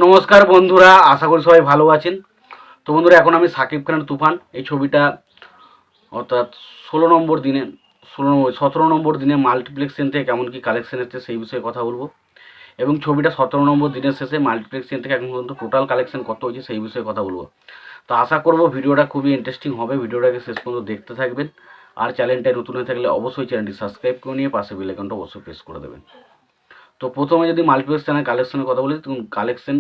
নমস্কার বন্ধুরা, আশা করি সবাই ভালো আছেন। তো বন্ধুরা, এখন আমি সাকিব খানের তুফান এই ছবিটা অর্থাৎ 16 নম্বর দিনে 17 নম্বর দিনে মাল্টিপ্লেক্স চেন থেকে কেমন কি কালেকশন এসেছে সেই বিষয়ে কথা বলবো, এবং ছবিটা 17 নম্বর দিনের শেষে মাল্টিপ্লেক্স চেন থেকে এখন পর্যন্ত টোটাল কালেকশন কত হয়েছে সেই বিষয়ে কথা বলবো। তো আশা করব ভিডিওটা খুবই ইন্টারেস্টিং হবে, ভিডিওটাকে শেষ পর্যন্ত দেখতে থাকবেন। আর চ্যানেলটা নতুন হয়ে থাকলে অবশ্যই চ্যানেলটি সাবস্ক্রাইব করে নিয়ে পাশে বেল আইকনটা অবশ্যই প্রেস করে দেবেন। তো প্রথমে যদি মাল্টিপ্লেক্স চ্যানেল কালেকশনের কথা বলি, তখন কালেকশন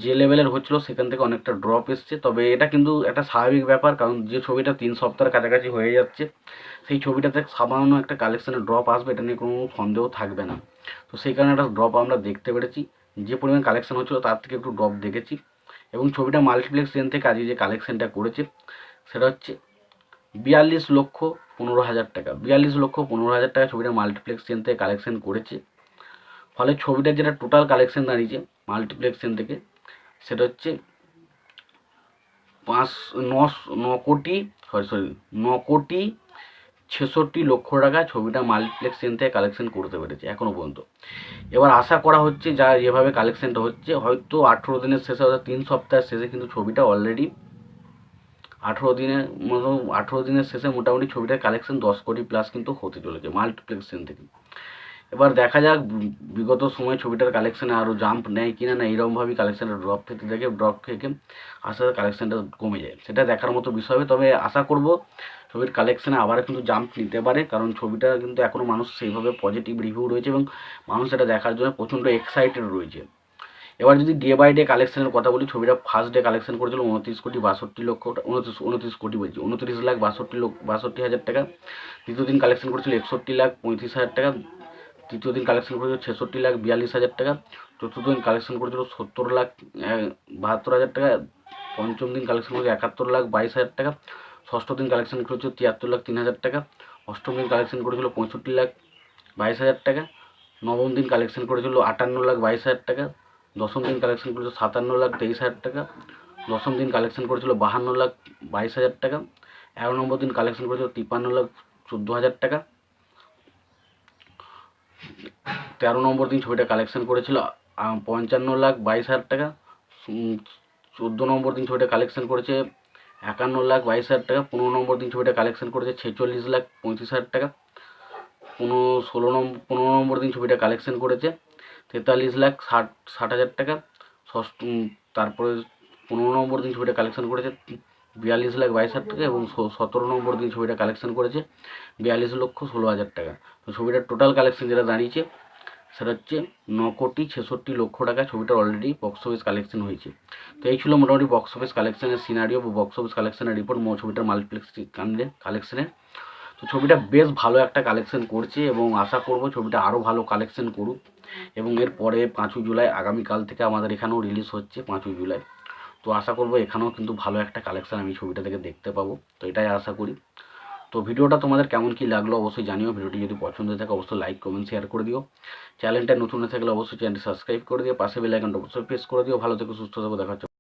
যে লেভেলের হচ্ছিল সেখান থেকে অনেকটা ড্রপ এসছে। তবে এটা কিন্তু একটা স্বাভাবিক ব্যাপার, কারণ যে ছবিটা 3 সপ্তাহের কাছাকাছি হয়ে যাচ্ছে সেই ছবিটাতে সামান্য একটা কালেকশনের ড্রপ আসবে, এটা নিয়ে কোনো সন্দেহ থাকবে না। তো সেই কারণে একটা ড্রপ আমরা দেখতে পেরেছি, যে পরিমাণ কালেকশন হচ্ছিল তার থেকে একটু ড্রপ দেখেছি। এবং ছবিটা মাল্টিপ্লেক্স চেন থেকে আজকে যে কালেকশনটা করেছে সেটা হচ্ছে 42,15,000 টাকা। 42,15,000 টাকা ছবিটা মাল্টিপ্লেক্স চেন থেকে কালেকশন করেছে। ফলে ছবিটার যেটা টোটাল কালেকশন দাঁড়িয়েছে মাল্টিপ্লেক্স চেন থেকে সেটা হচ্ছে 9,66,00,000 টাকা ছবিটা মাল্টিপ্লেক্স চেন থেকে কালেকশন করতে পেরেছে এখনও পর্যন্ত। এবার আশা করা হচ্ছে যা যেভাবে কালেকশনটা হচ্ছে, হয়তো 18 দিনের শেষে অর্থাৎ 3 সপ্তাহের শেষে কিন্তু ছবিটা অলরেডি 18 দিনের শেষে মোটামুটি ছবিটার কালেকশন 10 কোটি প্লাস কিন্তু হতে চলেছে মাল্টিপ্লেক্স চেন থেকে। এবার দেখা যাক বিগত সময় ছবিটার কালেকশানে আরও জাম্প নেয় কিনা, না এইরকমভাবেই কালেকশানটা ড্রপ খেতে থাকে, ড্রপ থেকে আস্তে আস্তে কালেকশানটা কমে যায়, সেটা দেখার মতো বিষয় হবে। তবে আশা করব ছবির কালেকশানে আবার কিন্তু জাম্প নিতে পারে, কারণ ছবিটা কিন্তু এখনও মানুষ সেইভাবে পজিটিভ রিভিউ রয়েছে এবং মানুষ এটা দেখার জন্য প্রচণ্ড এক্সাইটেড রয়েছে। এবার যদি ডে বাই ডে কালেকশনের কথা বলি, ছবিটা ফার্স্ট ডে কালেকশন করেছিল 29,62,62,000 টাকা। দ্বিতীয় দিন কালেকশন করেছিল 61,35,000 টাকা। তৃতীয় দিন কালেকশন করেছিল 66,42,000 টাকা। চতুর্থ দিন কালেকশন করেছিল 70,72,000 টাকা। পঞ্চম দিন কালেকশন করেছিল 71,22,000 টাকা। ষষ্ঠ দিন কালেকশন করেছিল 73,03,000 টাকা। অষ্টম দিন কালেকশন করেছিল 65,22,000 টাকা। নবম দিন কালেকশন করেছিল 58,22,000 টাকা। দশম দিন কালেকশন করেছিল 57,23,000 টাকা। দশম দিন কালেকশন করেছিল 52,22,000 টাকা। 11 নম্বর দিন কালেকশন করেছিল 53,14,000 টাকা। 13 নম্বর দিন ছবিটা কালেকশন করেছিল 55,22,000 টাকা। 14 নম্বর দিন ছবিটা কালেকশন করেছে 51,22,000 টাকা। 15 নম্বর দিন ছবিটা কালেকশন করেছে 46,35,000 টাকা। 15 নম্বর দিন ছবিটা কালেকশন করেছে 43,60,000 টাকা। তারপরে 15 নম্বর দিন ছবিটা কালেকশন করেছে 42,22,000 টাকা এবং 17 নম্বর দিন ছবিটা কালেকশন করেছে 42,16,000 টাকা। তো ছবিটার টোটাল কালেকশন যেটা দাঁড়িয়েছে সেটা হচ্ছে 9,66,00,000 টাকা ছবিটার অলরেডি বক্স অফিস কালেকশন হয়েছে। তো এই ছিল মোটামুটি বক্স অফিস কালেকশনের সিনারিও বা বক্স অফিস কালেকশনের রিপোর্ট ছবিটার মাল্টিপ্লেক্স কালেকশনের। তো ছবিটা বেশ ভালো একটা কালেকশন করছে এবং আশা করব ছবিটা আরও ভালো কালেকশন করুক। এবং এরপরে 5ই জুলাই আগামীকাল থেকে আমাদের এখানেও রিলিজ হচ্ছে 5ই জুলাই। তো আশা করব এখানেও কিন্তু ভালো একটা কালেকশন আমি ছবিটা থেকে দেখতে পাবো, তো এটাই আশা করি। তো ভিডিওটা তোমাদের কেমন কি লাগলো অবশ্যই জানিও। ভিডিওটি যদি পছন্দ হয়ে থাকে অবশ্যই লাইক কমেন্ট শেয়ার করে দিও। চ্যানেলটা নতুন হয়ে থাকলে অবশ্যই চ্যানেলটি সাবস্ক্রাইব করে দিও, পাশে বেল আইকনটা অবশ্যই প্রেস করে দিও। ভালো থেকো, সুস্থ থেকো, দেখা হচ্ছে।